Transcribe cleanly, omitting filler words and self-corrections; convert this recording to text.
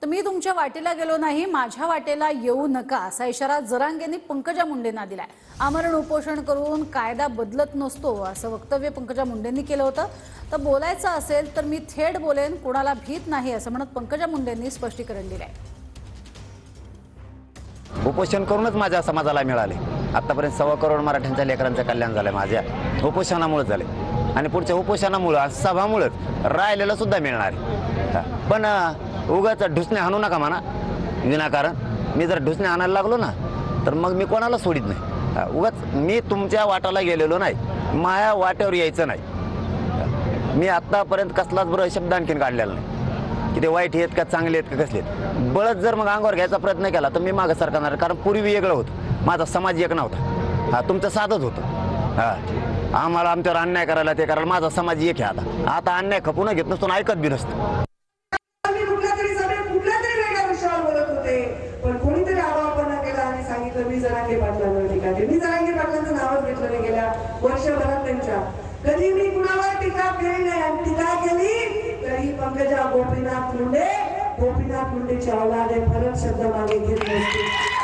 तर मी तुमच्या वाटेला गेलो नाही, माझ्या वाटेला येऊ नका असा इशारा जरांगेंनी पंकजा मुंडेंना दिलाय। आमरण उपोषण करून कायदा बदलत नसतो असं वक्तव्य पंकजा मुंडेंनी केलं होतं। तर बोलायचं असेल तर मी थेट बोलेन, कोणाला भीत नाही असं म्हणत पंकजा मुंडेंनी स्पष्टीकरण दिलंय। उपोषण करूनच माझ्या समाजाला मिळाले। आतापर्यंत 1.25 करोड मराठ्यांच्या लेकरांचं कल्याण झालं माझ्या उपोषणामुळे झाले आणि पुढच्या उपोषणामुळे सभामुळे राहिलेलं सुद्धा मिळणार आहे। पण उगाच ढुसणे हाणू नका म्हणा विनाकारण। मी जर ढुसणे आणायला लागलो ना तर मग मी कोणाला सोडित नाही। उगाच मी तुमच्या वाटाला गेलेलो नाही, माया वाट्यावर यायचं नाही। मी आतापर्यंत कसलाच बरं शब्द आणखीन काढलेला नाही की ते वाईट आहेत का चांगले आहेत का कसले आहेत। बळच जर मग अंगावर घ्यायचा प्रयत्न केला तर मी मागे सरकणार, कारण पूर्वी वेगळं होतं, माझा समाज एक नव्हता। तुमचं साधच होतं। आम्हाला आमच्यावर अन्याय करायला ते करायला माझा समाज एक आहे। आता अन्याय खपून घेत नसतो, ऐकत बी नसतो। पण कोणीतरी आवाहन केला आणि सांगितलं मी जरांगे पाटलांवर टीका केली। मी जरांगे पाटलांचं नावच घेतलं नाही गेल्या वर्षभरात त्यांच्या। कधी मी कुणावर टीका केली नाही आणि टीका केली तरी पंकजा गोपीनाथ मुंडेची औलाद आहे, परत शब्द मागे घेत नसते।